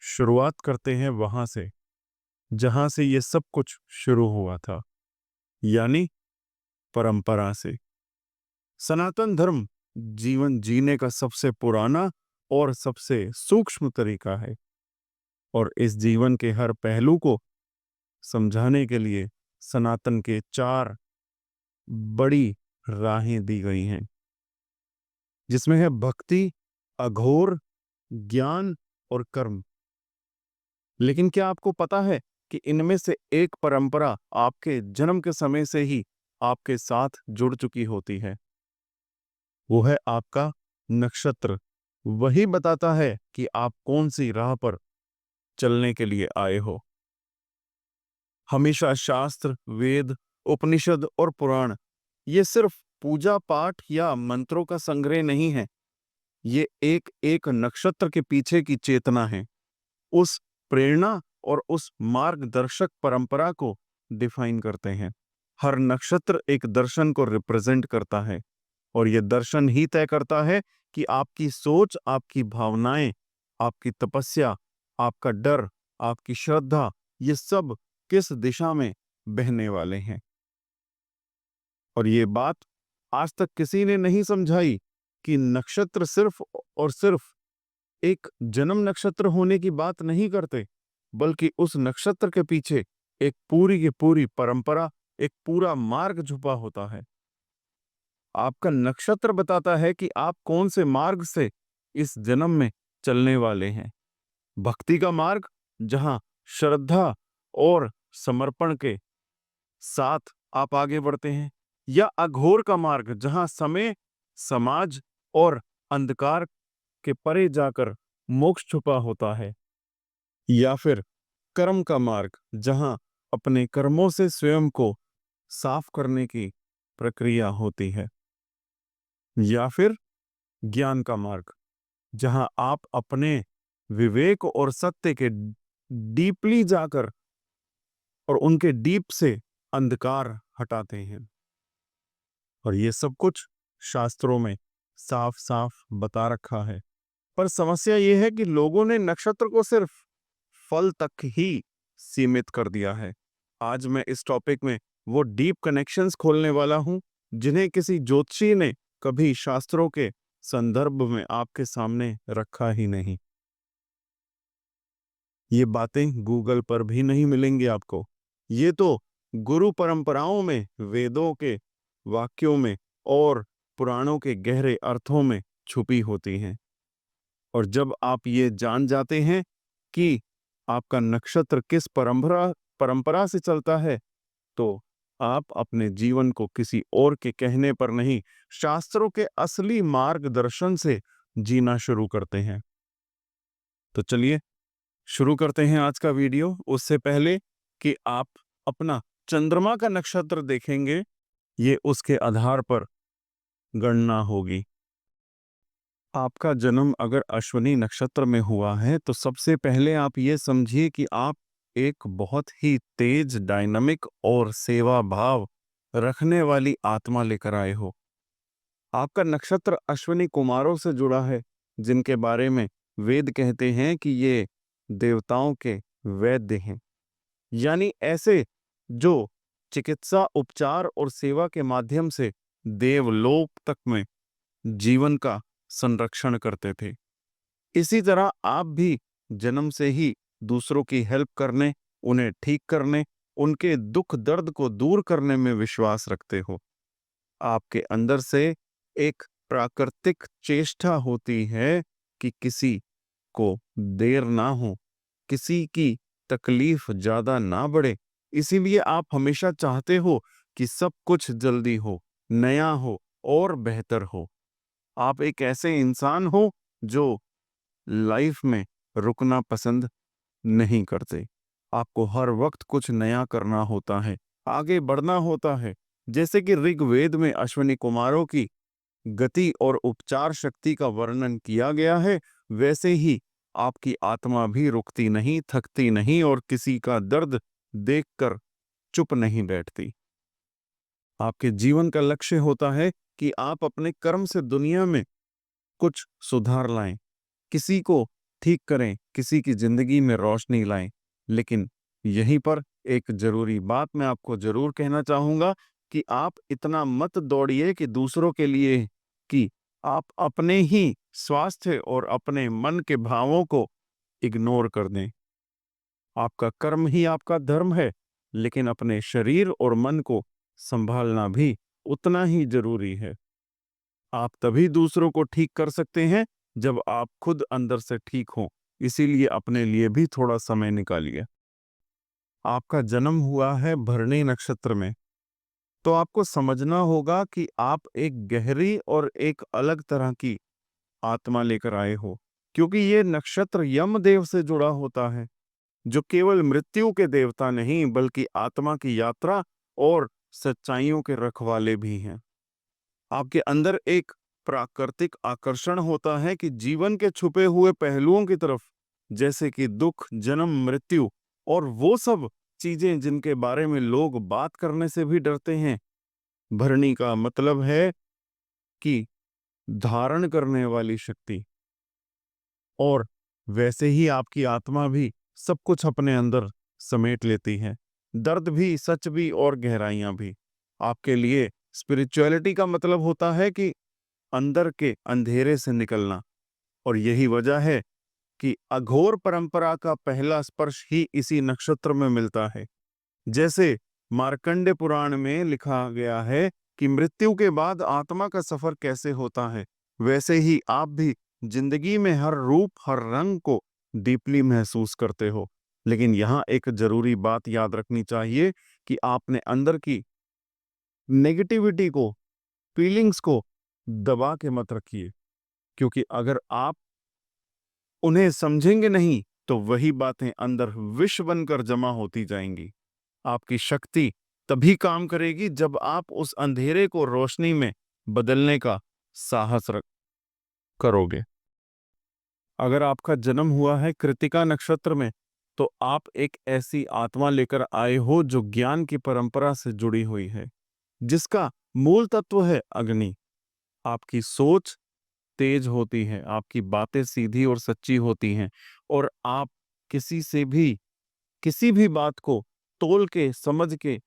शुरुआत करते हैं वहां से जहां से ये सब कुछ शुरू हुआ था, यानी परंपरा से। सनातन धर्म जीवन जीने का सबसे पुराना और सबसे सूक्ष्म तरीका है, और इस जीवन के हर पहलू को समझाने के लिए सनातन के 4 बड़ी राहें दी गई हैं, जिसमें है भक्ति, अघोर, ज्ञान और कर्म। लेकिन क्या आपको पता है कि इनमें से एक परंपरा आपके जन्म के समय से ही आपके साथ जुड़ चुकी होती है? वो है आपका नक्षत्र। वही बताता है कि आप कौन सी राह पर चलने के लिए आए हो। हमेशा शास्त्र, वेद, उपनिषद और पुराण ये सिर्फ पूजा पाठ या मंत्रों का संग्रह नहीं है। ये एक एक नक्षत्र के पीछे की चेतना है, उस प्रेरणा और उस मार्गदर्शक परंपरा को डिफाइन करते हैं। हर नक्षत्र एक दर्शन को रिप्रेजेंट करता है, और यह दर्शन ही तय करता है कि आपकी सोच, आपकी भावनाएं, आपकी तपस्या, आपका डर, आपकी श्रद्धा, ये सब किस दिशा में बहने वाले हैं। और ये बात आज तक किसी ने नहीं समझाई कि नक्षत्र सिर्फ और सिर्फ एक जन्म नक्षत्र होने की बात नहीं करते, बल्कि उस नक्षत्र के पीछे एक पूरी की पूरी परंपरा, एक पूरा मार्ग छुपा होता है। आपका नक्षत्र बताता है कि आप कौन से मार्ग से इस जन्म में चलने वाले हैं। भक्ति का मार्ग, जहां श्रद्धा और समर्पण के साथ आप आगे बढ़ते हैं, या अघोर का मार्ग, जहां समय, समाज और अंधकार के परे जाकर मोक्ष छुपा होता है। या फिर कर्म का मार्ग, जहां अपने कर्मों से स्वयं को साफ करने की प्रक्रिया होती है। या फिर ज्ञान का मार्ग, जहां आप अपने विवेक और सत्य के डीपली जाकर और उनके डीप से अंधकार हटाते हैं। और ये सब कुछ शास्त्रों में साफ साफ बता रखा है। पर समस्या ये है कि लोगों ने नक्षत्र को सिर्फ फल तक ही सीमित कर दिया है। आज मैं इस टॉपिक में वो डीप कनेक्शंस खोलने वाला हूं, जिन्हें किसी ज्योतिषी ने कभी शास्त्रों के संदर्भ में आपके सामने रखा ही नहीं। ये बातें गूगल पर भी नहीं मिलेंगी आपको। ये तो गुरु परंपराओं में, वेदों के वाक्यों में और पुराणों के गहरे अर्थों में छुपी होती हैं। और जब आप ये जान जाते हैं कि आपका नक्षत्र किस परंपरा से चलता है, तो आप अपने जीवन को किसी और के कहने पर नहीं, शास्त्रों के असली मार्गदर्शन से जीना शुरू करते हैं। तो चलिए शुरू करते हैं आज का वीडियो। उससे पहले कि आप अपना चंद्रमा का नक्षत्र देखेंगे, ये उसके आधार पर गणना होगी। आपका जन्म अगर अश्विनी नक्षत्र में हुआ है, तो सबसे पहले आप ये समझिए कि आप एक बहुत ही तेज, डायनामिक और सेवा भाव रखने वाली आत्मा लेकर आए हो। आपका नक्षत्र अश्विनी कुमारों से जुड़ा है, जिनके बारे में वेद कहते हैं कि ये देवताओं के वैद्य हैं, यानी ऐसे जो चिकित्सा, उपचार और सेवा के माध्यम से देवलोक तक में जीवन का संरक्षण करते थे। इसी तरह आप भी जन्म से ही दूसरों की हेल्प करने, उन्हें ठीक करने, उनके दुख दर्द को दूर करने में विश्वास रखते हो। आपके अंदर से एक प्राकृतिक चेष्टा होती है कि किसी को देर ना हो, किसी की तकलीफ ज्यादा ना बढ़े। इसीलिए आप हमेशा चाहते हो कि सब कुछ जल्दी हो, नया हो और बेहतर हो। आप एक ऐसे इंसान हो जो लाइफ में रुकना पसंद नहीं करते। आपको हर वक्त कुछ नया करना होता है, आगे बढ़ना होता है। जैसे कि ऋग्वेद में अश्विनी कुमारों की गति और उपचार शक्ति का वर्णन किया गया है, वैसे ही आपकी आत्मा भी रुकती नहीं, थकती नहीं और किसी का दर्द देखकर चुप नहीं बैठती। आपके जीवन का लक्ष्य होता है कि आप अपने कर्म से दुनिया में कुछ सुधार लाएं, किसी को ठीक करें, किसी की जिंदगी में रोशनी लाएं। लेकिन यहीं पर एक जरूरी बात मैं आपको जरूर कहना चाहूंगा कि आप इतना मत दौड़िए कि दूसरों के लिए, कि आप अपने ही स्वास्थ्य और अपने मन के भावों को इग्नोर कर दें। आपका कर्म ही आपका धर्म है, लेकिन अपने शरीर और मन को संभालना भी उतना ही जरूरी है। आप तभी दूसरों को ठीक कर सकते हैं जब आप खुद अंदर से ठीक हों। इसीलिए अपने लिए भी थोड़ा समय निकालिए। आपका जन्म हुआ है भरणी नक्षत्र में, तो आपको समझना होगा कि आप एक गहरी और एक अलग तरह की आत्मा लेकर आए हो, क्योंकि ये नक्षत्र यमदेव से जुड़ा होता है, जो केवल मृत्यु के देवता नहीं बल्कि आत्मा की यात्रा और सच्चाइयों के रखवाले भी हैं। आपके अंदर एक प्राकृतिक आकर्षण होता है कि जीवन के छुपे हुए पहलुओं की तरफ, जैसे कि दुख, जन्म, मृत्यु और वो सब चीजें जिनके बारे में लोग बात करने से भी डरते हैं। भरणी का मतलब है कि धारण करने वाली शक्ति, और वैसे ही आपकी आत्मा भी सब कुछ अपने अंदर समेट लेती है, दर्द भी, सच भी और गहराइयां भी। आपके लिए स्पिरिचुअलिटी का मतलब होता है कि अंदर के अंधेरे से निकलना, और यही वजह है कि अघोर परंपरा का पहला स्पर्श ही इसी नक्षत्र में मिलता है। जैसे मार्कंडे पुराण में लिखा गया है कि मृत्यु के बाद आत्मा का सफर कैसे होता है, वैसे ही आप भी जिंदगी में हर रूप, हर रंग को डीपली महसूस करते हो। लेकिन यहाँ एक जरूरी बात याद रखनी चाहिए कि आपने अंदर की नेगेटिविटी को, फीलिंग्स को दबा के मत रखिए, क्योंकि अगर आप उन्हें समझेंगे नहीं तो वही बातें अंदर विष बनकर जमा होती जाएंगी। आपकी शक्ति तभी काम करेगी जब आप उस अंधेरे को रोशनी में बदलने का साहस रख करोगे। अगर आपका जन्म हुआ है कृतिका नक्षत्र में, तो आप एक ऐसी आत्मा लेकर आए हो जो ज्ञान की परंपरा से जुड़ी हुई है, जिसका मूल तत्व है अग्नि। आपकी सोच तेज होती है, आपकी बातें सीधी और सच्ची होती हैं, और आप किसी से भी किसी भी बात को तोल के, समझ के,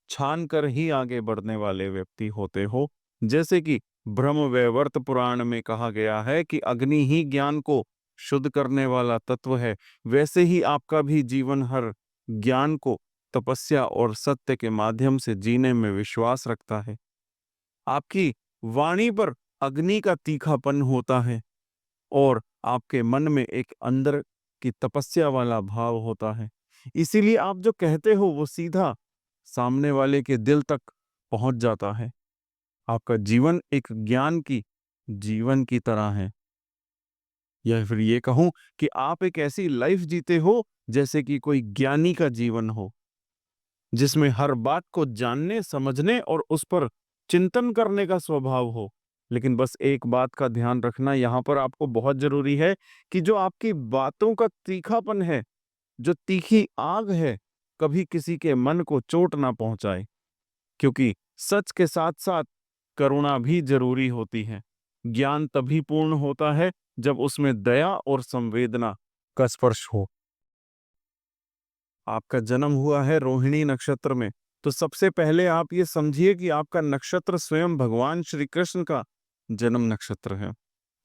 छान कर ही आगे बढ़ने वाले व्यक्ति होते हो। जैसे कि ब्रह्मवैवर्त पुराण में कहा गया है कि अग्नि ही ज्ञान को शुद्ध करने वाला तत्व है, वैसे ही आपका भी जीवन हर ज्ञान को तपस्या और सत्य के माध्यम से जीने में विश्वास रखता है। आपकी वाणी पर अग्नि का तीखापन होता है, और आपके मन में एक अंदर की तपस्या वाला भाव होता है। इसीलिए आप जो कहते हो वो सीधा सामने वाले के दिल तक पहुंच जाता है। आपका जीवन एक ज्ञान की जीवन की तरह है, या फिर ये कहूं कि आप एक ऐसी लाइफ जीते हो जैसे कि कोई ज्ञानी का जीवन हो, जिसमें हर बात को जानने, समझने और उस पर चिंतन करने का स्वभाव हो। लेकिन बस एक बात का ध्यान रखना यहाँ पर आपको बहुत जरूरी है, कि जो आपकी बातों का तीखापन है, जो तीखी आग है, कभी किसी के मन को चोट ना पहुंचाए, क्योंकि सच के साथ साथ करुणा भी जरूरी होती है। ज्ञान तभी पूर्ण होता है जब उसमें दया और संवेदना का स्पर्श हो। आपका जन्म हुआ है रोहिणी नक्षत्र में, तो सबसे पहले आप ये समझिए कि आपका नक्षत्र स्वयं भगवान श्री कृष्ण का जन्म नक्षत्र है।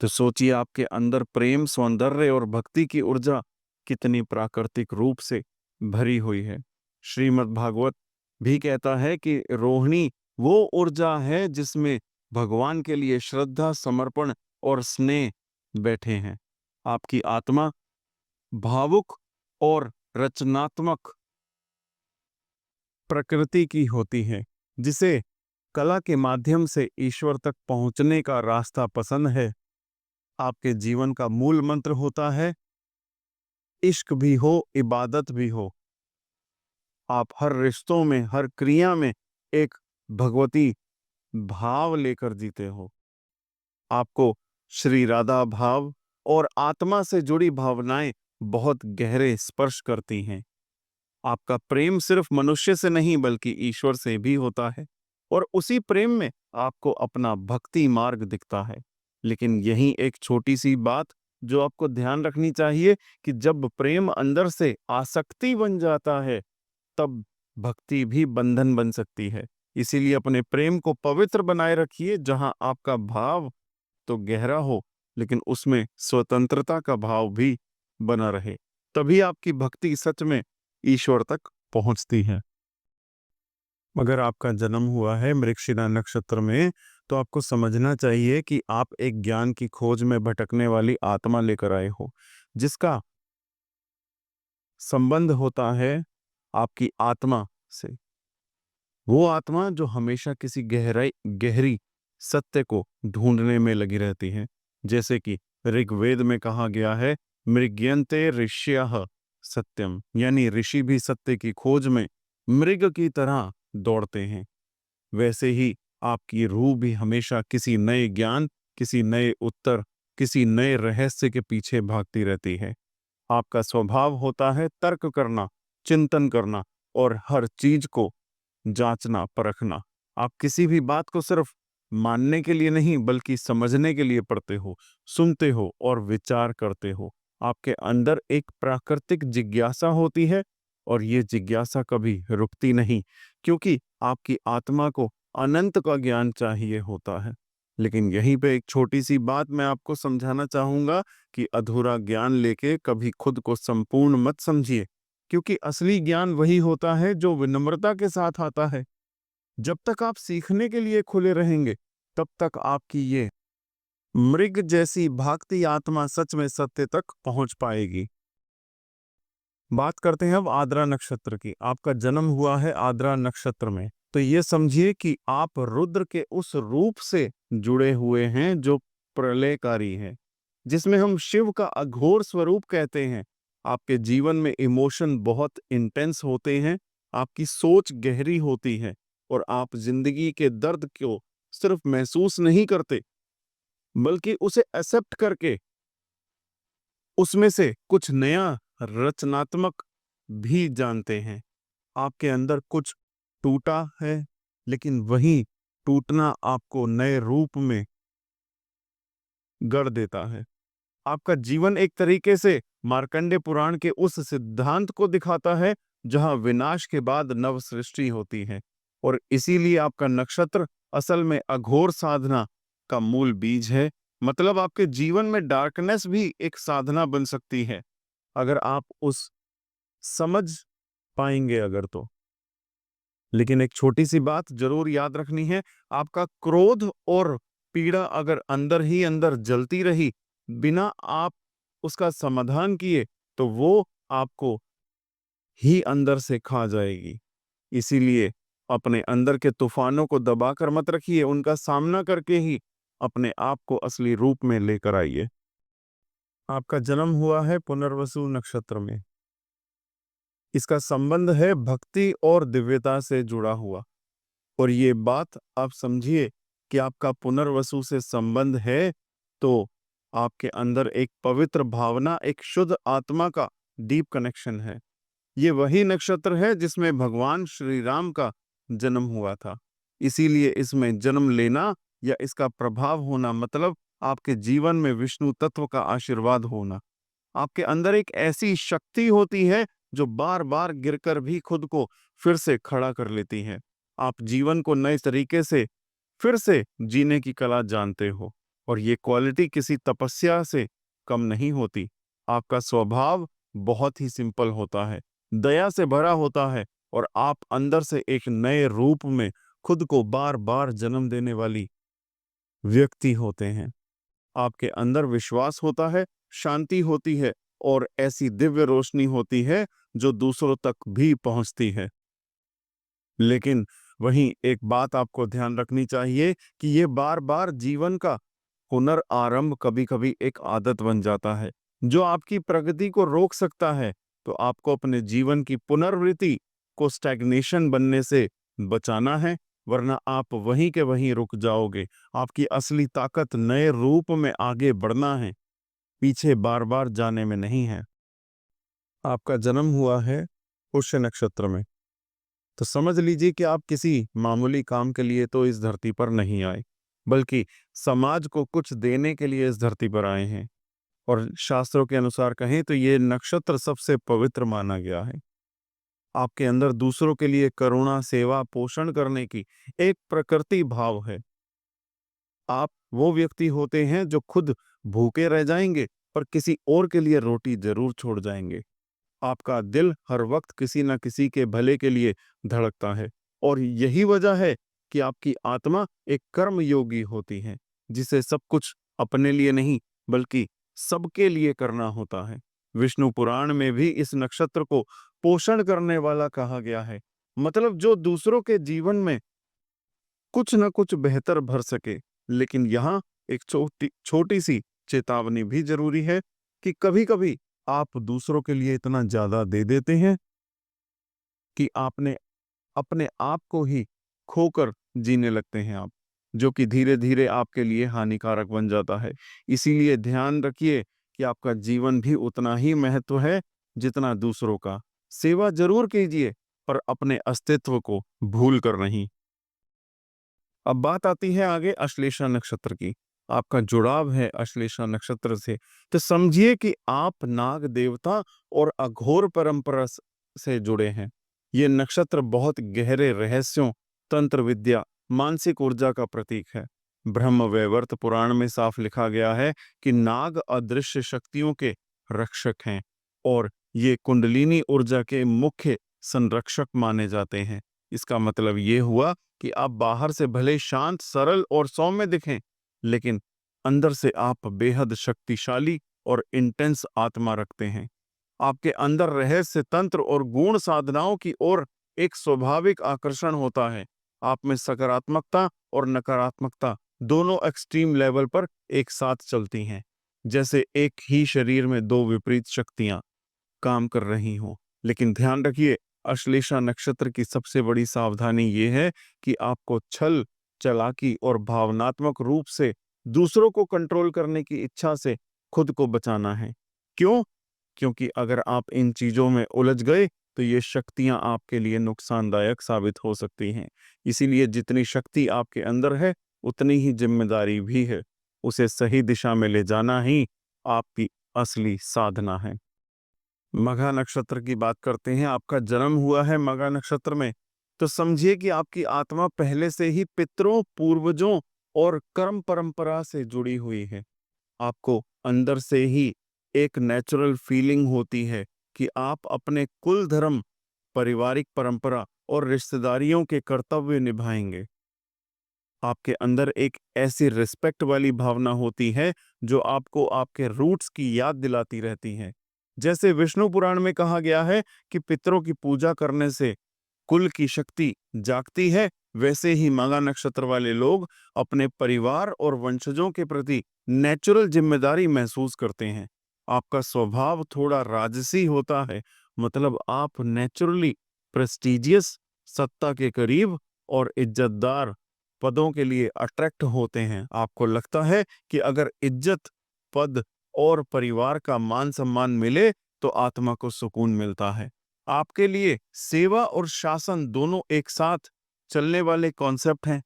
तो सोचिए आपके अंदर प्रेम, सौंदर्य और भक्ति की ऊर्जा कितनी प्राकृतिक रूप से भरी हुई है। श्रीमद् भागवत भी कहता है कि रोहिणी वो ऊर्जा है जिसमें भगवान के लिए श्रद्धा, समर्पण और स्नेह बैठे हैं। आपकी आत्मा भावुक और रचनात्मक प्रकृति की होती है, जिसे कला के माध्यम से ईश्वर तक पहुंचने का रास्ता पसंद है। आपके जीवन का मूल मंत्र होता है, इश्क भी हो, इबादत भी हो। आप हर रिश्तों में, हर क्रिया में एक भगवती भाव लेकर जीते हो। आपको श्री राधा भाव और आत्मा से जुड़ी भावनाएं बहुत गहरे स्पर्श करती हैं। आपका प्रेम सिर्फ मनुष्य से नहीं बल्कि ईश्वर से भी होता है, और उसी प्रेम में आपको अपना भक्ति मार्ग दिखता है। लेकिन यही एक छोटी सी बात जो आपको ध्यान रखनी चाहिए कि जब प्रेम अंदर से आसक्ति बन जाता है, तब भक्ति भी बंधन बन सकती है। इसीलिए अपने प्रेम को पवित्र बनाए रखिए, जहां आपका भाव तो गहरा हो, लेकिन उसमें स्वतंत्रता का भाव भी बना रहे। तभी आपकी भक्ति सच में ईश्वर तक पहुंचती है। अगर आपका जन्म हुआ है मृगशिरा नक्षत्र में, तो आपको समझना चाहिए कि आप एक ज्ञान की खोज में भटकने वाली आत्मा लेकर आए हो, जिसका संबंध होता है आपकी आत्मा से। वो आत्मा जो हमेशा किसी गहरी सत्य को ढूंढने में लगी रहती है। जैसे कि ऋग्वेद में कहा गया है, मृग्यन्ते ऋष्यः सत्यम, यानी ऋषि भी सत्य की खोज में मृग की तरह दौड़ते हैं। वैसे ही आपकी रूह भी हमेशा किसी नए ज्ञान, किसी नए उत्तर, किसी नए रहस्य के पीछे भागती रहती है। आपका स्वभाव होता है तर्क करना, चिंतन करना और हर चीज को जांचना परखना। आप किसी भी बात को सिर्फ मानने के लिए नहीं, बल्कि समझने के लिए पढ़ते हो, सुनते हो और विचार करते हो। आपके अंदर एक प्राकृतिक जिज्ञासा होती है, और ये जिज्ञासा कभी रुकती नहीं, क्योंकि आपकी आत्मा को अनंत का ज्ञान चाहिए होता है। लेकिन यहीं पे एक छोटी सी बात मैं आपको समझाना चाहूंगा कि अधूरा ज्ञान लेके कभी खुद को संपूर्ण मत समझिए, क्योंकि असली ज्ञान वही होता है जो विनम्रता के साथ आता है। जब तक आप सीखने के लिए खुले रहेंगे, तब तक आपकी ये मृग जैसी भागती आत्मा सच में सत्य तक पहुंच पाएगी। बात करते हैं अब आद्रा नक्षत्र की। आपका जन्म हुआ है आद्रा नक्षत्र में, तो ये समझिए कि आप रुद्र के उस रूप से जुड़े हुए हैं जो प्रलयकारी है, जिसमें हम शिव का अघोर स्वरूप कहते हैं। आपके जीवन में इमोशन बहुत इंटेंस होते हैं, आपकी सोच गहरी होती है, और आप जिंदगी के दर्द को सिर्फ महसूस नहीं करते, बल्कि उसे एक्सेप्ट करके उसमें से कुछ नया रचनात्मक भी जानते हैं। आपके अंदर कुछ टूटा है, लेकिन वही टूटना आपको नए रूप में गढ़ देता है। आपका जीवन एक तरीके से मार्कंडे पुराण के उस सिद्धांत को दिखाता है, जहां विनाश के बाद नव सृष्टि होती है। और इसीलिए आपका नक्षत्र असल में अघोर साधना का मूल बीज है। मतलब आपके जीवन में डार्कनेस भी एक साधना बन सकती है, अगर आप उस समझ पाएंगे अगर तो। लेकिन एक छोटी सी बात जरूर याद रखनी है, आपका क्रोध और पीड़ा अगर अंदर ही अंदर जलती रही, बिना आप उसका समाधान किए, तो वो आपको ही अंदर से खा जाएगी। इसीलिए अपने अंदर के तूफानों को दबाकर मत रखिए, उनका सामना करके ही अपने आप को असली रूप में लेकर आइए। आपका जन्म हुआ है पुनर्वसु नक्षत्र में। इसका संबंध है भक्ति और दिव्यता से जुड़ा हुआ। और ये बात आप समझिए कि आपका पुनर्वसु से संबंध है, तो आपके अंदर एक पवित्र भावना, एक शुद्ध आत्मा का डीप कनेक्शन है। ये वही नक्षत्र है जिसमें भगवान श्री राम का जन्म हुआ था। इसीलिए इसमें जन्म लेना या इसका प्रभाव होना मतलब आपके जीवन में विष्णु तत्व का आशीर्वाद होना। आपके अंदर एक ऐसी शक्ति होती है जो बार बार गिरकर भी खुद को फिर से खड़ा कर लेती है। आप जीवन को नए तरीके से फिर से जीने की कला जानते हो, और ये क्वालिटी किसी तपस्या से कम नहीं होती। आपका स्वभाव बहुत ही सिंपल होता है, दया से भरा होता है, और आप अंदर से एक नए रूप में खुद को बार बार जन्म देने वाली व्यक्ति होते हैं। आपके अंदर विश्वास होता है, शांति होती है, और ऐसी दिव्य रोशनी होती है जो दूसरों तक भी पहुंचती है। लेकिन वहीं एक बात आपको ध्यान रखनी चाहिए कि ये बार बार जीवन का पुनर्आरंभ कभी-कभी एक आदत बन जाता है, जो आपकी प्रगति को रोक सकता है। तो आपको अपने जीवन की पुनर्वृत्ति को स्टैग्नेशन बनने से बचाना है, वरना आप वहीं के वहीं रुक जाओगे। आपकी असली ताकत नए रूप में आगे बढ़ना है, पीछे बार बार जाने में नहीं है। आपका जन्म हुआ है पुष्य नक्षत्र में, तो समझ लीजिए कि आप किसी मामूली काम के लिए तो इस धरती पर नहीं आए। बल्कि समाज को कुछ देने के लिए इस धरती पर आए हैं। और शास्त्रों के अनुसार कहें तो ये नक्षत्र सबसे पवित्र माना गया है। आपके अंदर दूसरों के लिए करुणा, सेवा, पोषण करने की एक प्रकृति भाव है। आप वो व्यक्ति होते हैं जो खुद भूखे रह जाएंगे पर किसी और के लिए रोटी जरूर छोड़ जाएंगे। आपका दिल हर वक्त किसी न किसी के भले के लिए धड़कता है, और यही वजह है कि आपकी आत्मा एक कर्म योगी होती है, जिसे सब कुछ अपने लिए नहीं बल्कि सबके लिए करना होता है। विष्णु पुराण में भी इस नक्षत्र को पोषण करने वाला कहा गया है, मतलब जो दूसरों के जीवन में कुछ न कुछ बेहतर भर सके। लेकिन यहाँ एक छोटी छोटी सी चेतावनी भी जरूरी है कि कभी-कभी आप दूसरों के लिए इतना ज्यादा दे देते हैं कि आपने अपने आप को ही खोकर जीने लगते हैं आप, जो कि धीरे धीरे आपके लिए हानिकारक बन जाता है। इसीलिए ध्यान रखिए कि आपका जीवन भी उतना ही महत्व है जितना दूसरों का। सेवा जरूर कीजिए, पर अपने अस्तित्व को भूल कर नहीं। अब बात आती है आगे अश्लेषा नक्षत्र की। आपका जुड़ाव है अश्लेषा नक्षत्र से, तो समझिए कि आप नाग देवता और अघोर परंपरा से जुड़े हैं। ये नक्षत्र बहुत गहरे रहस्यों, तंत्र विद्या, मानसिक ऊर्जा का प्रतीक है। ब्रह्म वैवर्त पुराण में साफ लिखा गया है कि नाग अदृश्य शक्तियों के रक्षक हैं, और ये कुंडलिनी ऊर्जा के मुख्य संरक्षक माने जाते हैं। इसका मतलब ये हुआ कि आप बाहर से भले शांत, सरल और सौम्य दिखें, लेकिन अंदर से आप बेहद शक्तिशाली और इंटेंस आत्मा रखते हैं। आपके अंदर रहस्य, तंत्र और गुण साधनाओं की ओर एक स्वाभाविक आकर्षण होता है। आप में सकारात्मकता और नकारात्मकता दोनों एक्सट्रीम लेवल पर एक साथ चलती हैं, जैसे एक ही शरीर में दो विपरीत शक्तियां काम कर रही हों। लेकिन ध्यान रखिए, अश्लेषा नक्षत्र की सबसे बड़ी सावधानी ये है कि आपको छल, चालाकी और भावनात्मक रूप से दूसरों को कंट्रोल करने की इच्छा से खुद को बचाना है। क्यों? क्योंकि अगर आप इन चीजों में उलझ गए तो ये शक्तियां आपके लिए नुकसानदायक साबित हो सकती हैं। इसीलिए जितनी शक्ति आपके अंदर है, उतनी ही जिम्मेदारी भी है। उसे सही दिशा में ले जाना ही आपकी असली साधना है। मघा नक्षत्र की बात करते हैं। आपका जन्म हुआ है मघा नक्षत्र में, तो समझिए कि आपकी आत्मा पहले से ही पितरों, पूर्वजों और कर्म परंपरा से जुड़ी हुई है। आपको अंदर से ही एक नेचुरल फीलिंग होती है कि आप अपने कुल धर्म, पारिवारिक परंपरा और रिश्तेदारियों के कर्तव्य निभाएंगे। आपके अंदर एक ऐसी रिस्पेक्ट वाली भावना होती है जो आपको आपके रूट्स की याद दिलाती रहती है। जैसे विष्णु पुराण में कहा गया है कि पितरों की पूजा करने से कुल की शक्ति जागती है, वैसे ही मघा नक्षत्र वाले लोग अपने परिवार और वंशजों के प्रति नेचुरल जिम्मेदारी महसूस करते हैं। आपका स्वभाव थोड़ा राजसी होता है, मतलब आप नेचुरली प्रेस्टिजियस, सत्ता के करीब और इज्जतदार पदों के लिए अट्रैक्ट होते हैं। आपको लगता है कि अगर इज्जत, पद और परिवार का मान सम्मान मिले तो आत्मा को सुकून मिलता है। आपके लिए सेवा और शासन दोनों एक साथ चलने वाले कॉन्सेप्ट हैं।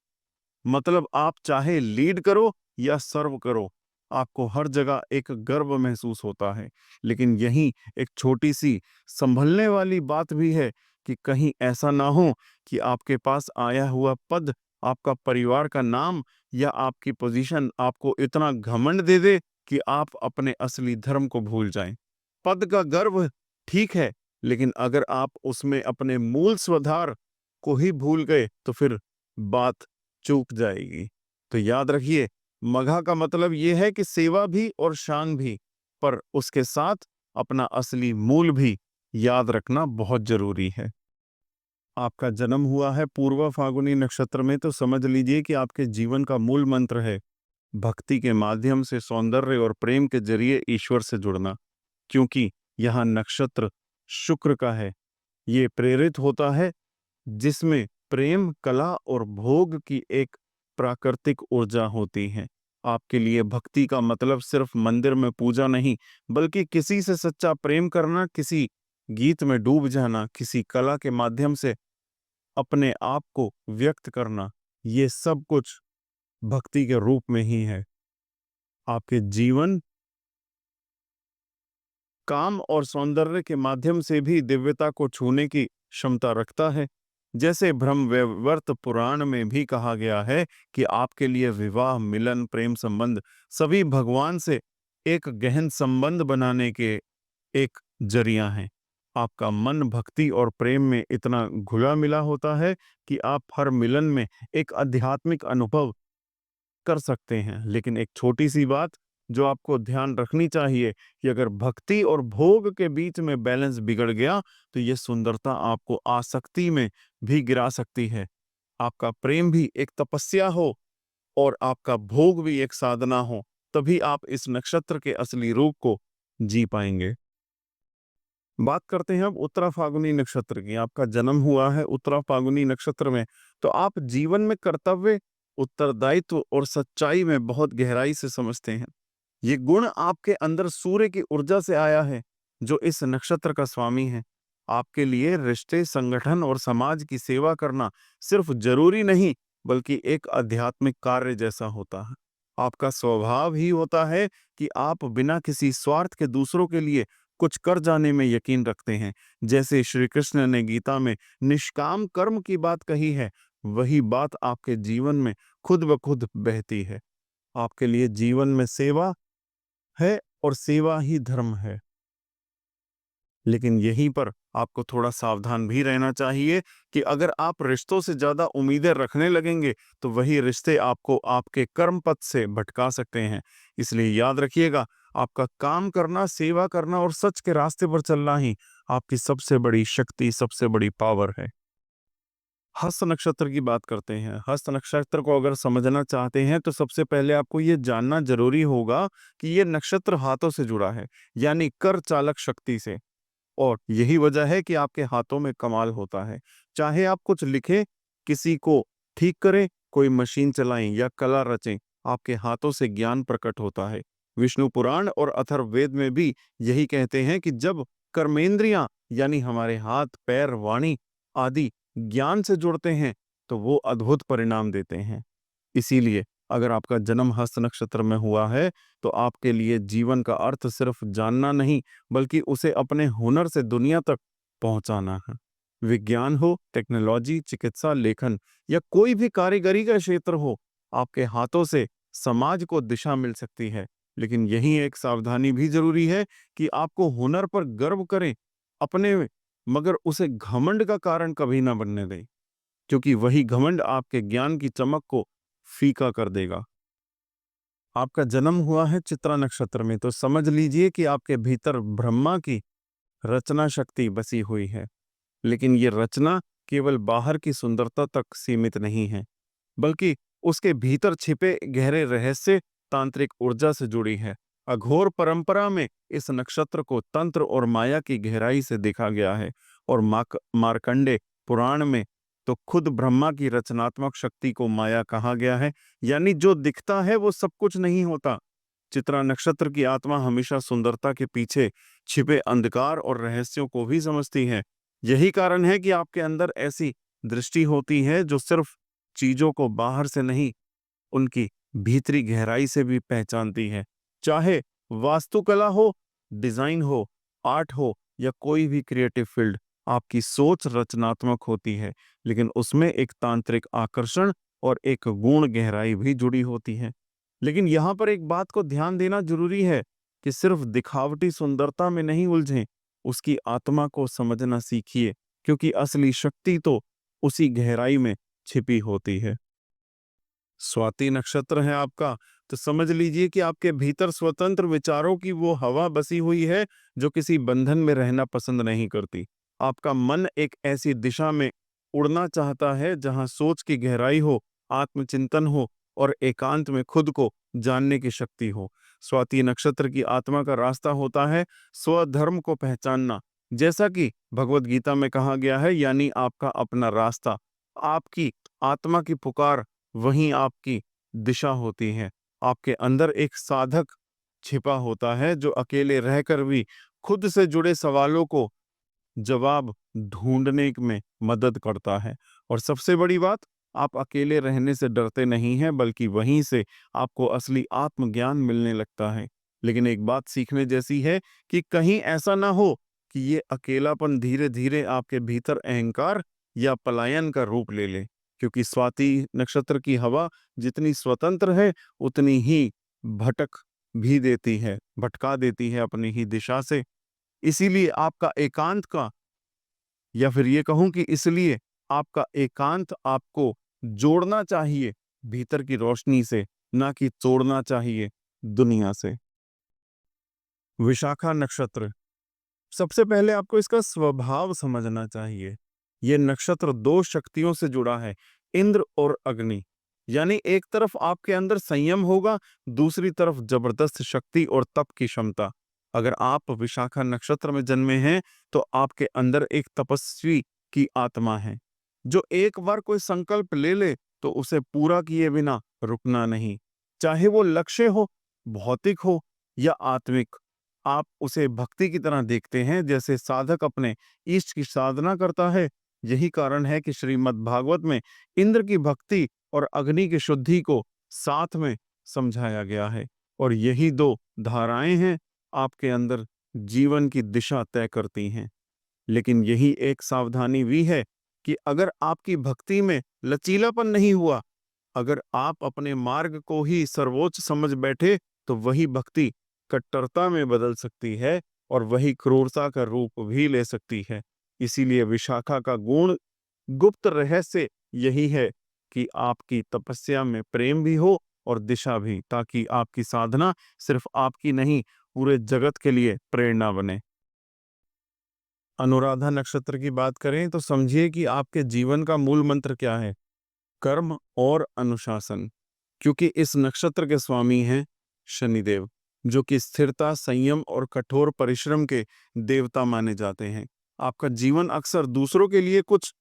मतलब आप चाहे लीड करो या सर्व करो, आपको हर जगह एक गर्व महसूस होता है। लेकिन यही एक छोटी सी संभलने वाली बात भी है कि कहीं ऐसा ना हो कि आपके पास आया हुआ पद, आपका परिवार का नाम या आपकी पोजीशन आपको इतना घमंड दे दे कि आप अपने असली धर्म को भूल जाएं। पद का गर्व ठीक है, लेकिन अगर आप उसमें अपने मूल स्वधार को ही भूल गए तो फिर बात चूक जाएगी। तो याद रखिए, मघा का मतलब यह है कि सेवा भी और शान भी, पर उसके साथ अपना असली मूल भी याद रखना बहुत जरूरी है। आपका जन्म हुआ है पूर्वा फाल्गुनी नक्षत्र में, तो समझ लीजिए कि आपके जीवन का मूल मंत्र है भक्ति के माध्यम से सौंदर्य और प्रेम के जरिए ईश्वर से जुड़ना। क्योंकि यह नक्षत्र शुक्र का है, ये प्रेरित होता है जिसमें प्रेम, कला और भोग की एक प्राकृतिक ऊर्जा होती है। आपके लिए भक्ति का मतलब सिर्फ मंदिर में पूजा नहीं, बल्कि किसी से सच्चा प्रेम करना, किसी गीत में डूब जाना, किसी कला के माध्यम से अपने आप को व्यक्त करना। ये सब कुछ भक्ति के रूप में ही है। आपके जीवन काम और सौंदर्य के माध्यम से भी दिव्यता को छूने की क्षमता रखता है। जैसे ब्रह्मवैवर्त पुराण में भी कहा गया है कि आपके लिए विवाह, मिलन, प्रेम संबंध सभी भगवान से एक गहन संबंध बनाने के एक जरिया हैं। आपका मन भक्ति और प्रेम में इतना घुला मिला होता है कि आप हर मिलन में एक आध्यात्मिक अनुभव कर सकते हैं। लेकिन एक छोटी सी बात जो आपको ध्यान रखनी चाहिए कि अगर भक्ति और भोग के बीच में बैलेंस बिगड़ गया तो ये सुंदरता आपको आसक्ति में भी गिरा सकती है। आपका प्रेम भी एक तपस्या हो और आपका भोग भी एक साधना हो, तभी आप इस नक्षत्र के असली रूप को जी पाएंगे। बात करते हैं अब उत्तरा फाल्गुनी नक्षत्र की। आपका जन्म हुआ है उत्तरा फाल्गुनी नक्षत्र में, तो आप जीवन में कर्तव्य, उत्तरदायित्व और सच्चाई में बहुत गहराई से समझते हैं। ये गुण आपके अंदर सूर्य की ऊर्जा से आया है, जो इस नक्षत्र का स्वामी है। आपके लिए रिश्ते, संगठन और समाज की सेवा करना सिर्फ जरूरी नहीं, बल्कि एक आध्यात्मिक कार्य जैसा होता है। आपका स्वभाव ही होता है कि आप बिना किसी स्वार्थ के दूसरों के लिए कुछ कर जाने में यकीन रखते हैं। जैसे श्री कृष्ण ने गीता में निष्काम कर्म की बात कही है, वही बात आपके जीवन में खुद ब खुद बहती है। आपके लिए जीवन में सेवा है और सेवा ही धर्म है। लेकिन यहीं पर आपको थोड़ा सावधान भी रहना चाहिए कि अगर आप रिश्तों से ज्यादा उम्मीदें रखने लगेंगे तो वही रिश्ते आपको आपके कर्म पथ से भटका सकते हैं। इसलिए याद रखिएगा, आपका काम करना, सेवा करना और सच के रास्ते पर चलना ही आपकी सबसे बड़ी शक्ति, सबसे बड़ी पावर है। हस्त नक्षत्र की बात करते हैं। हस्त नक्षत्र को अगर समझना चाहते हैं तो सबसे पहले आपको ये जानना जरूरी होगा कि ये नक्षत्र हाथों से जुड़ा है, यानी कर चालक शक्ति से। और यही वजह है कि आपके हाथों में कमाल होता है। चाहे आप कुछ लिखें, किसी को ठीक करें, कोई मशीन चलाएं या कला रचें, आपके हाथों से ज्ञान प्रकट होता है। विष्णु पुराण और अथर्ववेद में भी यही कहते हैं कि जब कर्मेंद्रियां यानी हमारे हाथ, पैर, वाणी आदि ज्ञान से जुड़ते हैं तो वो अद्भुत परिणाम देते हैं। इसीलिए अगर आपका जन्म हस्त नक्षत्र में हुआ है तो आपके लिए जीवन का अर्थ सिर्फ जानना नहीं, बल्कि उसे अपने हुनर से दुनिया तक पहुंचाना है। विज्ञान हो, टेक्नोलॉजी, चिकित्सा, लेखन या कोई भी कारीगरी का क्षेत्र हो, आपके हाथों से समाज को दिशा मिल सकती है। लेकिन यही एक सावधानी भी जरूरी है कि आपको हुनर पर गर्व करें अपने में, मगर उसे घमंड का कारण कभी ना बनने दें, क्योंकि वही घमंड आपके ज्ञान की चमक को फीका कर देगा। आपका जन्म हुआ है चित्रा नक्षत्र में, तो समझ लीजिए कि आपके भीतर ब्रह्मा की रचना शक्ति बसी हुई है। लेकिन ये रचना केवल बाहर की सुंदरता तक सीमित नहीं है, बल्कि उसके भीतर छिपे गहरे रहस्य, तांत्रिक ऊर्जा से जुड़ी है। अघोर परंपरा में इस नक्षत्र को तंत्र और माया की गहराई से देखा गया है, और मार्कंडे पुराण में तो खुद ब्रह्मा की रचनात्मक शक्ति को माया कहा गया है, यानी जो दिखता है वो सब कुछ नहीं होता। चित्रा नक्षत्र की आत्मा हमेशा सुंदरता के पीछे छिपे अंधकार और रहस्यों को भी समझती है। यही कारण है कि आपके अंदर ऐसी दृष्टि होती है जो सिर्फ चीजों को बाहर से नहीं, उनकी भीतरी गहराई से भी पहचानती है। चाहे वास्तुकला हो, डिजाइन हो, आर्ट हो या कोई भी क्रिएटिव फील्ड, आपकी सोच रचनात्मक होती है, लेकिन उसमें एक तांत्रिक आकर्षण और एक गूढ़ गहराई भी जुड़ी होती है। लेकिन यहाँ पर एक बात को ध्यान देना जरूरी है कि सिर्फ दिखावटी सुंदरता में नहीं उलझें, उसकी आत्मा को समझना सीखिए, क्योंकि असली शक्ति तो उसी गहराई में छिपी होती है। स्वाति नक्षत्र है आपका, तो समझ लीजिए कि आपके भीतर स्वतंत्र विचारों की वो हवा बसी हुई है जो किसी बंधन में रहना पसंद नहीं करती। आपका मन एक ऐसी दिशा में उड़ना चाहता है जहां सोच की गहराई हो, आत्मचिंतन हो और एकांत में खुद को जानने की शक्ति हो। स्वाति नक्षत्र की आत्मा का रास्ता होता है स्वधर्म को पहचानना, जैसा कि भगवत गीता में कहा गया है, यानी आपका अपना रास्ता। आपकी आत्मा की पुकार वहीं आपकी दिशा होती है। आपके अंदर एक साधक छिपा होता है जो अकेले रहकर भी खुद से जुड़े सवालों को जवाब ढूंढने में मदद करता है। और सबसे बड़ी बात, आप अकेले रहने से डरते नहीं हैं, बल्कि वहीं से आपको असली आत्मज्ञान मिलने लगता है। लेकिन एक बात सीखने जैसी है कि कहीं ऐसा ना हो कि ये अकेलापन धीरे धीरे आपके भीतर अहंकार या पलायन का रूप ले ले, क्योंकि स्वाति नक्षत्र की हवा जितनी स्वतंत्र है उतनी ही भटक भी देती है, भटका देती है अपनी ही दिशा से। इसीलिए आपका एकांत का, या फिर ये कहूं कि इसलिए आपका एकांत आपको जोड़ना चाहिए भीतर की रोशनी से, ना कि तोड़ना चाहिए दुनिया से। विशाखा नक्षत्र, सबसे पहले आपको इसका स्वभाव समझना चाहिए। यह नक्षत्र दो शक्तियों से जुड़ा है, इंद्र और अग्नि। यानी एक तरफ आपके अंदर संयम होगा, दूसरी तरफ जबरदस्त शक्ति और तप की क्षमता। अगर आप विशाखा नक्षत्र में जन्मे हैं तो आपके अंदर एक तपस्वी की आत्मा है, जो एक बार कोई संकल्प ले ले तो उसे पूरा किए बिना रुकना नहीं। चाहे वो लक्ष्य हो, भौतिक हो या आत्मिक, आप उसे भक्ति की तरह देखते हैं, जैसे साधक अपने इष्ट की साधना करता है। यही कारण है कि श्रीमद् भागवत में इंद्र की भक्ति और अग्नि की शुद्धि को साथ में समझाया गया है। और यही दो धाराएं हैं आपके अंदर जीवन की दिशा तय करती हैं। लेकिन यही एक सावधानी भी है कि अगर आपकी भक्ति में लचीलापन नहीं हुआ, अगर आप अपने मार्ग को ही सर्वोच्च समझ बैठे, तो वही भक्ति कट्टरता में बदल सकती है और वही क्रूरता का रूप भी ले सकती है। इसीलिए विशाखा का गुण, गुप्त रहस्य यही है कि आपकी तपस्या में प्रेम भी हो और दिशा भी, ताकि आपकी साधना सिर्फ आपकी नहीं, पूरे जगत के लिए प्रेरणा बने। अनुराधा नक्षत्र की बात करें तो समझिए कि आपके जीवन का मूल मंत्र क्या है। कर्म और अनुशासन, क्योंकि इस नक्षत्र के स्वामी हैं शनिदेव, जो कि स्थिरता, संयम और कठोर परिश्रम के देवता माने जाते हैं। आपका जीवन अक्सर दूसरों के लिए कुछ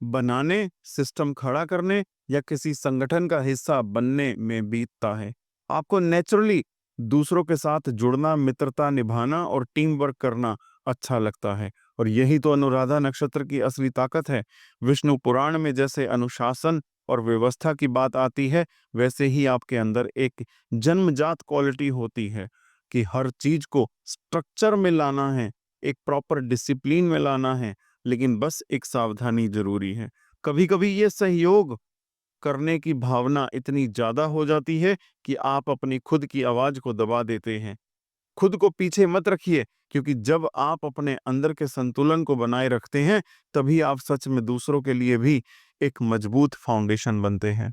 बनाने, सिस्टम खड़ा करने या किसी संगठन का हिस्सा बनने में बीतता है। आपको नेचुरली दूसरों के साथ जुड़ना, मित्रता निभाना और टीम वर्क करना अच्छा लगता है। और यही तो अनुराधा नक्षत्र की असली ताकत है। विष्णु पुराण में जैसे अनुशासन और व्यवस्था की बात आती है, वैसे ही आपके अंदर एक जन्मजात क्वालिटी होती है कि हर चीज को स्ट्रक्चर में लाना है, एक प्रॉपर डिसिप्लिन में लाना है। लेकिन बस एक सावधानी जरूरी है। कभी कभी ये सहयोग करने की भावना इतनी ज्यादा हो जाती है कि आप अपनी खुद की आवाज को दबा देते हैं। खुद को पीछे मत रखिए, क्योंकि जब आप अपने अंदर के संतुलन को बनाए रखते हैं, तभी आप सच में दूसरों के लिए भी एक मजबूत फाउंडेशन बनते हैं।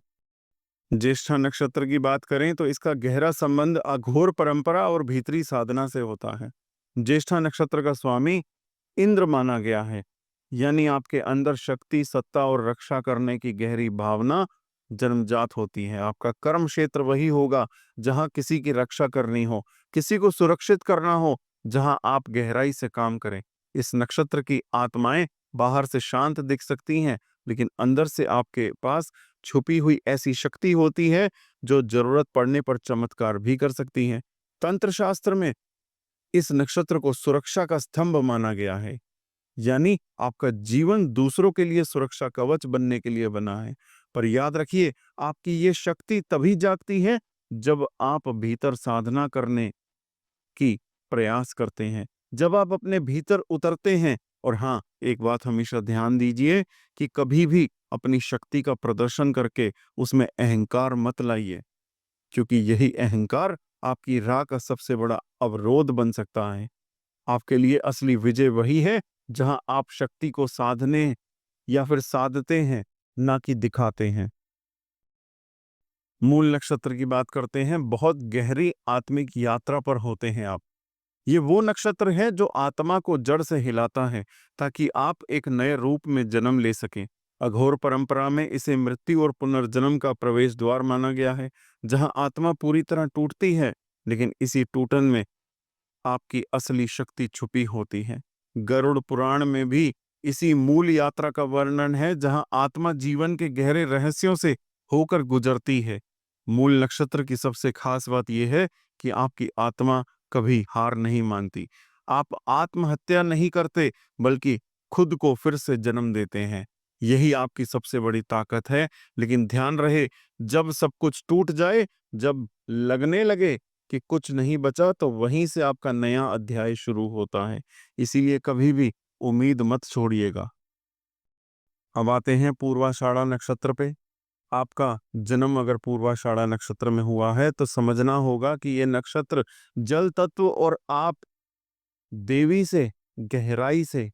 ज्येष्ठा नक्षत्र की बात करें तो इसका गहरा संबंध अघोर परंपरा और भीतरी साधना से होता है। ज्येष्ठा नक्षत्र का स्वामी इंद्र माना गया है, यानी आपके अंदर शक्ति, सत्ता और रक्षा करने की गहरी भावना जन्मजात होती है। आपका कर्म क्षेत्र वही होगा जहां किसी की रक्षा करनी हो, किसी को सुरक्षित करना हो, जहां आप गहराई से काम करें। इस नक्षत्र की आत्माएं बाहर से शांत दिख सकती हैं, लेकिन अंदर से आपके पास छुपी हुई ऐसी शक्ति होती है जो जरूरत पड़ने पर चमत्कार भी कर सकती है। तंत्र शास्त्र में इस नक्षत्र को सुरक्षा का स्तंभ माना गया है, यानी आपका जीवन दूसरों के लिए सुरक्षा कवच बनने के लिए बना है। पर याद रखिए, आपकी ये शक्ति तभी जागती है जब आप भीतर साधना करने की प्रयास करते हैं, जब आप अपने भीतर उतरते हैं। और हाँ, एक बात हमेशा ध्यान दीजिए कि कभी भी अपनी शक्ति का प्रदर्शन करके उसमें अहंकार मत लाइए, क्योंकि यही अहंकार आपकी राह का सबसे बड़ा अवरोध बन सकता है। आपके लिए असली विजय वही है जहां आप शक्ति को साधने या फिर साधते हैं, ना कि दिखाते हैं। मूल नक्षत्र की बात करते हैं। बहुत गहरी आत्मिक यात्रा पर होते हैं आप। ये वो नक्षत्र है जो आत्मा को जड़ से हिलाता है, ताकि आप एक नए रूप में जन्म ले सकें। अघोर परंपरा में इसे मृत्यु और पुनर्जन्म का प्रवेश द्वार माना गया है, जहां आत्मा पूरी तरह टूटती है, लेकिन इसी टूटन में आपकी असली शक्ति छुपी होती है। गरुड़ पुराण में भी इसी मूल यात्रा का वर्णन है, जहां आत्मा जीवन के गहरे रहस्यों से होकर गुजरती है। मूल नक्षत्र की सबसे खास बात यह है कि आपकी आत्मा कभी हार नहीं मानती। आप आत्महत्या नहीं करते, बल्कि खुद को फिर से जन्म देते हैं। यही आपकी सबसे बड़ी ताकत है। लेकिन ध्यान रहे, जब सब कुछ टूट जाए, जब लगने लगे कि कुछ नहीं बचा, तो वहीं से आपका नया अध्याय शुरू होता है। इसीलिए कभी भी उम्मीद मत छोड़िएगा। अब आते हैं पूर्वाषाढ़ा नक्षत्र पे। आपका जन्म अगर पूर्वाषाढ़ा नक्षत्र में हुआ है तो समझना होगा कि ये नक्षत्र जल तत्व और आप देवी से गहराई से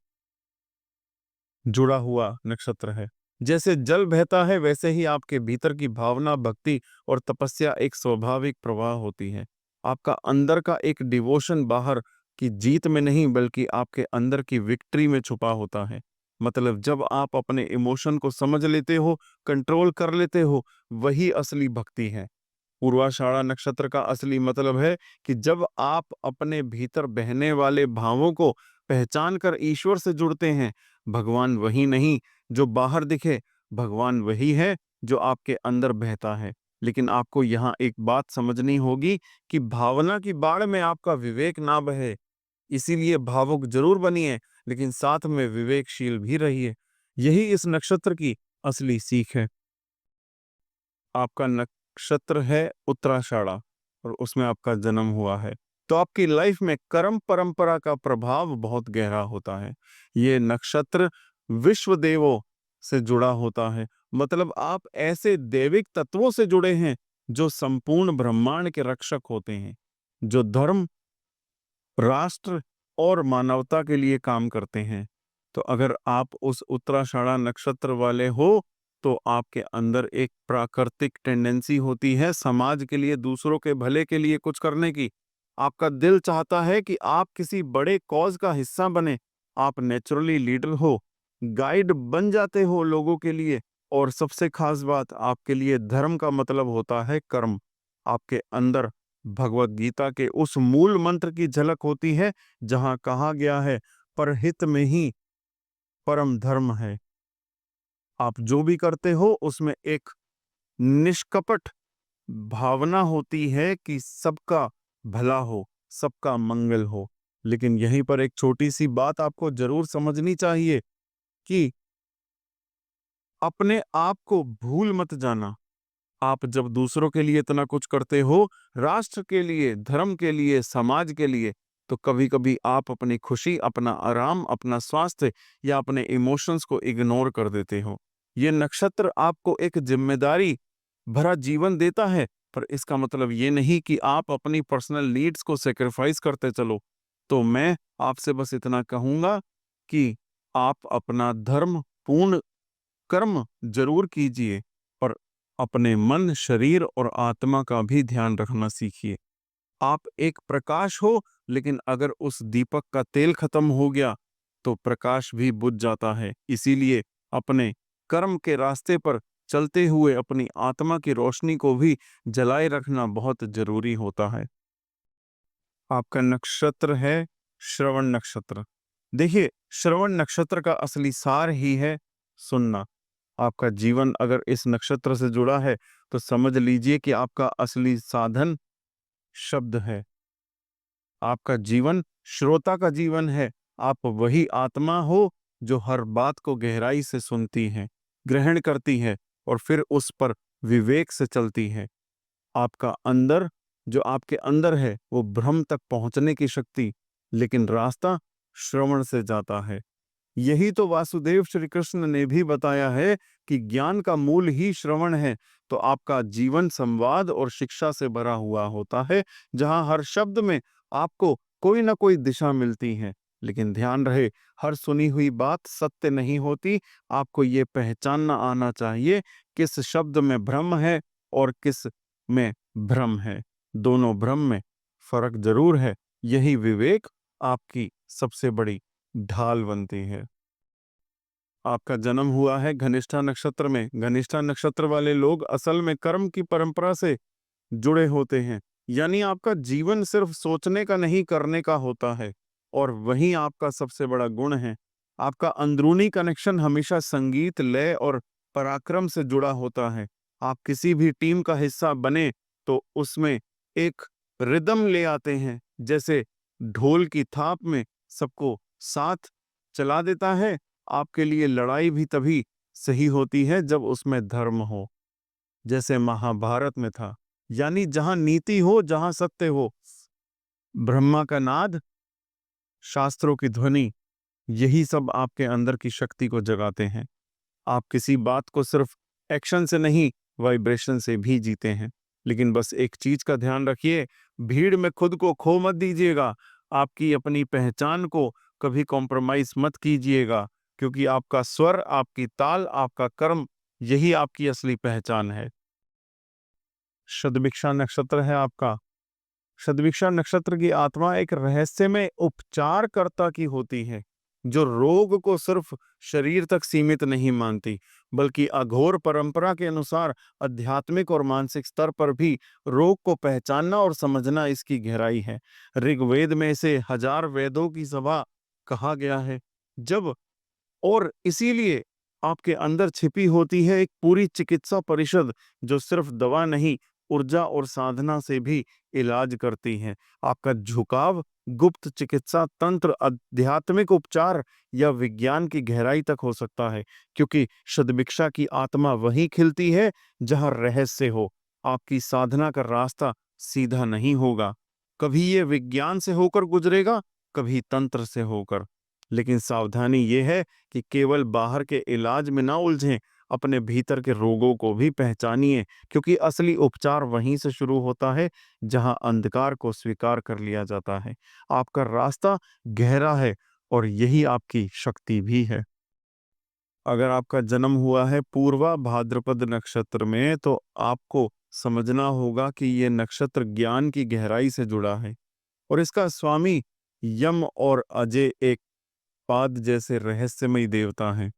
जुड़ा हुआ नक्षत्र है। जैसे जल बहता है, वैसे ही आपके भीतर की भावना, भक्ति और तपस्या एक स्वाभाविक प्रवाह होती है। आपका अंदर का एक डिवोशन बाहर की जीत में नहीं, बल्कि आपके अंदर की विक्ट्री में छुपा होता है। मतलब जब आप अपने इमोशन को समझ लेते हो, कंट्रोल कर लेते हो, वही असली भक्ति है। पूर्वाषाढ़ा नक्षत्र का असली मतलब है कि जब आप अपने भीतर बहने वाले भावों को पहचान कर ईश्वर से जुड़ते हैं। भगवान वही नहीं जो बाहर दिखे, भगवान वही है जो आपके अंदर बहता है। लेकिन आपको यहाँ एक बात समझनी होगी कि भावना की बाढ़ में आपका विवेक ना बहे। इसीलिए भावुक जरूर बनिए, लेकिन साथ में विवेकशील भी रहिए। यही इस नक्षत्र की असली सीख है। आपका नक्षत्र है उत्तराषाढ़ा और उसमें आपका जन्म हुआ है, तो आपकी लाइफ में कर्म परंपरा का प्रभाव बहुत गहरा होता है। ये नक्षत्र विश्व देवों से जुड़ा होता है। मतलब आप ऐसे दैविक तत्वों से जुड़े हैं जो संपूर्ण ब्रह्मांड के रक्षक होते हैं, जो धर्म, राष्ट्र और मानवता के लिए काम करते हैं। तो अगर आप उस उत्तराषाढ़ा नक्षत्र वाले हो, तो आपके अंदर एक प्राकृतिक टेंडेंसी होती है समाज के लिए, दूसरों के भले के लिए कुछ करने की। आपका दिल चाहता है कि आप किसी बड़े कॉज का हिस्सा बने। आप नेचुरली लीडर हो, गाइड बन जाते हो लोगों के लिए। और सबसे खास बात, आपके लिए धर्म का मतलब होता है कर्म। आपके अंदर भगवत गीता के उस मूल मंत्र की झलक होती है, जहां कहा गया है, परहित में ही परम धर्म है। आप जो भी करते हो उसमें एक निष्कपट भावना होती है कि सबका भला हो, सबका मंगल हो। लेकिन यहीं पर एक छोटी सी बात आपको जरूर समझनी चाहिए कि अपने आप को भूल मत जाना। आप जब दूसरों के लिए इतना कुछ करते हो, राष्ट्र के लिए, धर्म के लिए, समाज के लिए, तो कभी-कभी आप अपनी खुशी, अपना आराम, अपना स्वास्थ्य या अपने इमोशंस को इग्नोर कर देते हो। ये नक्षत्र आपको एक जिम्मेदारी भरा जीवन देता है, पर इसका मतलब ये नहीं कि आप अपनी पर्सनल नीड्स को सैक्रिफाइस करते चलो। तो मैं आपसे बस इतना कहूंगा कि आप अपना धर्म पूर्ण कर्म जरूर कीजिए, पर अपने मन, शरीर और आत्मा का भी ध्यान रखना सीखिए। आप एक प्रकाश हो, लेकिन अगर उस दीपक का तेल खत्म हो गया, तो प्रकाश भी बुझ जाता है। इसीलिए अपने कर्म के रास्ते पर चलते हुए अपनी आत्मा की रोशनी को भी जलाए रखना बहुत जरूरी होता है। आपका नक्षत्र है श्रवण नक्षत्र। देखिए, श्रवण नक्षत्र का असली सार ही है सुनना। आपका जीवन अगर इस नक्षत्र से जुड़ा है, तो समझ लीजिए कि आपका असली साधन शब्द है। आपका जीवन श्रोता का जीवन है। आप वही आत्मा हो जो हर बात को गहराई से सुनती है, ग्रहण करती है और फिर उस पर विवेक से चलती है। आपका अंदर, जो आपके अंदर है, वो ब्रह्म तक पहुंचने की शक्ति, लेकिन रास्ता श्रवण से जाता है। यही तो वासुदेव श्री कृष्ण ने भी बताया है कि ज्ञान का मूल ही श्रवण है। तो आपका जीवन संवाद और शिक्षा से भरा हुआ होता है, जहां हर शब्द में आपको कोई ना कोई दिशा मिलती है। लेकिन ध्यान रहे, हर सुनी हुई बात सत्य नहीं होती। आपको ये पहचानना आना चाहिए किस शब्द में ब्रह्म है और किस में भ्रम है। दोनों भ्रम में फर्क जरूर है। यही विवेक आपकी सबसे बड़ी ढाल बनती है। आपका जन्म हुआ है घनिष्ठा नक्षत्र में। घनिष्ठा नक्षत्र वाले लोग असल में कर्म की परंपरा से जुड़े होते हैं। यानी आपका जीवन सिर्फ सोचने का नहीं, करने का होता है। और वही आपका सबसे बड़ा गुण है। आपका अंदरूनी कनेक्शन हमेशा संगीत, लय और पराक्रम से जुड़ा होता है। आप किसी भी टीम का हिस्सा बने तो उसमें एक रिदम ले आते हैं। जैसे ढोल की थाप में सबको साथ चला देता है, आपके लिए लड़ाई भी तभी सही होती है जब उसमें धर्म हो, जैसे महाभारत में था। यानी जहां नीति हो, जहां सत्य हो, ब्रह्मा का नाद, शास्त्रों की ध्वनि, यही सब आपके अंदर की शक्ति को जगाते हैं। आप किसी बात को सिर्फ एक्शन से नहीं, वाइब्रेशन से भी जीते हैं। लेकिन बस एक चीज का ध्यान रखिए, भीड़ में खुद को खो मत दीजिएगा। आपकी अपनी पहचान को कभी कॉम्प्रोमाइज मत कीजिएगा, क्योंकि आपका स्वर, आपकी ताल, आपका कर्म, यही आपकी असली पहचान है। शतभिक्षा नक्षत्र है आपका। सदभिक्षा नक्षत्र की आत्मा एक रहस्यमय उपचारकर्ता की होती है, जो रोग को सिर्फ शरीर तक सीमित नहीं मानती, बल्कि अघोर परंपरा के अनुसार आध्यात्मिक और मानसिक स्तर पर भी रोग को पहचानना और समझना इसकी गहराई है। ऋग्वेद में इसे हजार वेदों की सभा कहा गया है। जब और इसीलिए आपके अंदर छिपी होती है एक पूरी चिकित्सा परिषद, जो सिर्फ दवा नहीं, ऊर्जा और साधना से भी इलाज करती है। आपका झुकाव गुप्त चिकित्सा तंत्र, आध्यात्मिक उपचार या विज्ञान की गहराई तक हो सकता है, क्योंकि सदभिक्षा की आत्मा वहीं खिलती है जहां रहस्य हो। आपकी साधना का रास्ता सीधा नहीं होगा, कभी ये विज्ञान से होकर गुजरेगा, कभी तंत्र से होकर। लेकिन सावधानी ये है कि केवल बाहर के इलाज में ना उलझें, अपने भीतर के रोगों को भी पहचानिए, क्योंकि असली उपचार वहीं से शुरू होता है जहां अंधकार को स्वीकार कर लिया जाता है। आपका रास्ता गहरा है और यही आपकी शक्ति भी है। अगर आपका जन्म हुआ है पूर्वा भाद्रपद नक्षत्र में, तो आपको समझना होगा कि ये नक्षत्र ज्ञान की गहराई से जुड़ा है और इसका स्वामी यम और अजय एक पाद जैसे रहस्यमयी देवता हैं।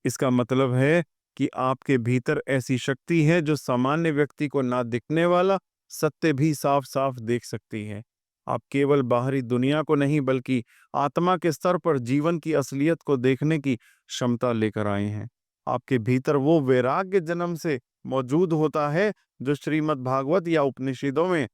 इसका मतलब है कि आपके भीतर ऐसी शक्ति है जो सामान्य व्यक्ति को ना दिखने वाला सत्य भी साफ साफ देख सकती है। आप केवल बाहरी दुनिया को नहीं, बल्कि आत्मा के स्तर पर जीवन की असलियत को देखने की क्षमता लेकर आए हैं। आपके भीतर वो वैराग्य जन्म से मौजूद होता है, जो श्रीमद् भागवत या उपनिषदों में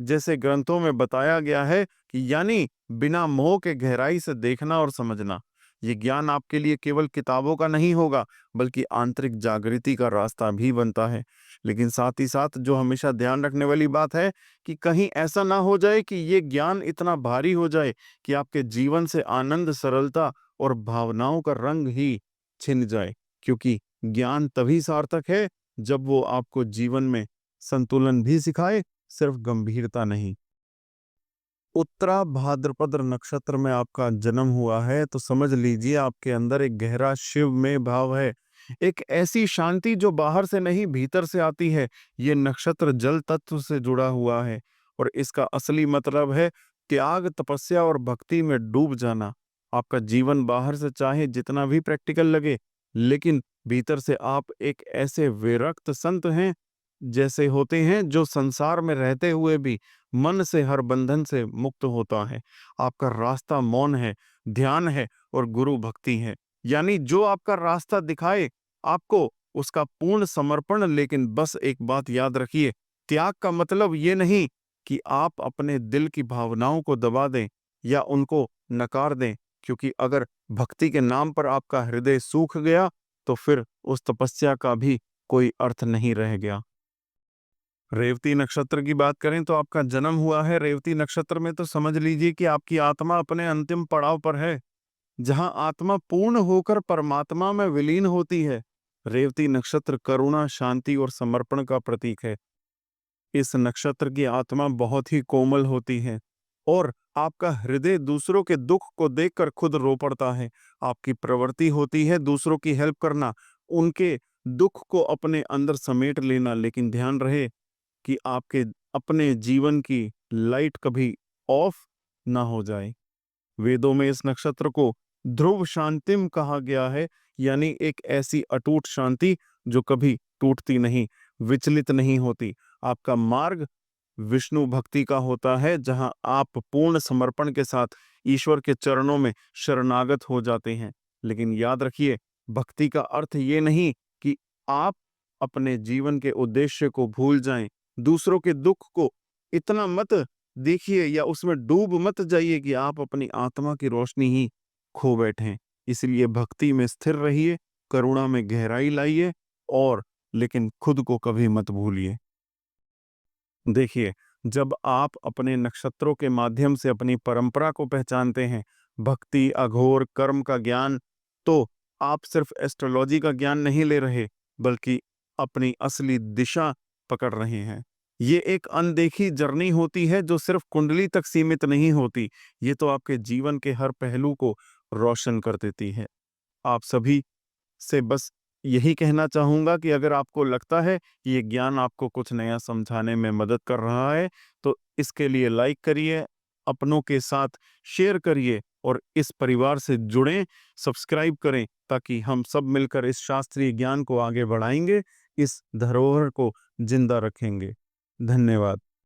जैसे ग्रंथों में बताया गया है, कि यानी बिना मोह के गहराई से देखना और समझना। ये ज्ञान आपके लिए केवल किताबों का नहीं होगा, बल्कि आंतरिक जागृति का रास्ता भी बनता है। लेकिन साथ ही साथ जो हमेशा ध्यान रखने वाली बात है, कि कहीं ऐसा ना हो जाए कि ये ज्ञान इतना भारी हो जाए कि आपके जीवन से आनंद, सरलता और भावनाओं का रंग ही छिन जाए। क्योंकि ज्ञान तभी सार्थक है जब वो आपको जीवन में संतुलन भी सिखाए, सिर्फ गंभीरता नहीं। उत्तरा भाद्रपद नक्षत्र में आपका जन्म हुआ है, तो समझ लीजिए आपके अंदर एक गहरा शिव में भाव है, एक ऐसी शांति जो बाहर से नहीं, भीतर से आती है। ये नक्षत्र जल तत्व से जुड़ा हुआ है और इसका असली मतलब है त्याग, तपस्या और भक्ति में डूब जाना। आपका जीवन बाहर से चाहे जितना भी प्रैक्टिकल लगे, लेकिन भीतर से आप एक ऐसे विरक्त संत हैं, जैसे होते हैं जो संसार में रहते हुए भी मन से हर बंधन से मुक्त होता है। आपका रास्ता मौन है, ध्यान है और गुरु भक्ति है। यानी जो आपका रास्ता दिखाए आपको उसका पूर्ण समर्पण। लेकिन बस एक बात याद रखिए, त्याग का मतलब ये नहीं कि आप अपने दिल की भावनाओं को दबा दें या उनको नकार दें, क्योंकि अगर भक्ति के नाम पर आपका हृदय सूख गया, तो फिर उस तपस्या का भी कोई अर्थ नहीं रह गया। रेवती नक्षत्र की बात करें तो आपका जन्म हुआ है रेवती नक्षत्र में, तो समझ लीजिए कि आपकी आत्मा अपने अंतिम पड़ाव पर है, जहां आत्मा पूर्ण होकर परमात्मा में विलीन होती है। रेवती नक्षत्र करुणा, शांति और समर्पण का प्रतीक है। इस नक्षत्र की आत्मा बहुत ही कोमल होती है और आपका हृदय दूसरों के दुख को देखकर खुद रो पड़ता है। आपकी प्रवृत्ति होती है दूसरों की हेल्प करना, उनके दुख को अपने अंदर समेट लेना। लेकिन ध्यान रहे कि आपके अपने जीवन की लाइट कभी ऑफ ना हो जाए। वेदों में इस नक्षत्र को ध्रुव शांतिम कहा गया है, यानी एक ऐसी अटूट शांति जो कभी टूटती नहीं, विचलित नहीं होती। आपका मार्ग विष्णु भक्ति का होता है, जहां आप पूर्ण समर्पण के साथ ईश्वर के चरणों में शरणागत हो जाते हैं। लेकिन याद रखिए, भक्ति का अर्थ ये नहीं कि आप अपने जीवन के उद्देश्य को भूल जाएं। दूसरों के दुख को इतना मत देखिए या उसमें डूब मत जाइए कि आप अपनी आत्मा की रोशनी ही खो बैठें। इसलिए भक्ति में स्थिर रहिए, करुणा में गहराई लाइए और लेकिन खुद को कभी मत भूलिए। देखिए, जब आप अपने नक्षत्रों के माध्यम से अपनी परंपरा को पहचानते हैं, भक्ति, अघोर, कर्म का ज्ञान, तो आप सिर्फ एस्ट्रोलॉजी का ज्ञान नहीं ले रहे, बल्कि अपनी असली दिशा पकड़ रहे हैं। ये एक अनदेखी जर्नी होती है जो सिर्फ कुंडली तक सीमित नहीं होती, ये तो आपके जीवन के हर पहलू को रोशन कर देती है। आप सभी से बस यही कहना चाहूँगा कि अगर आपको लगता है कि ये ज्ञान आपको कुछ नया समझाने में मदद कर रहा है, तो इसके लिए लाइक करिए, अपनों के साथ शेयर करिए और इस परिवार से जुड़ें, सब्सक्राइब करें ताकि हम सब मिलकर इस शास्त्रीय ज्ञान को आगे बढ़ाएँगे, इस धरोहर को जिंदा रखेंगे। धन्यवाद।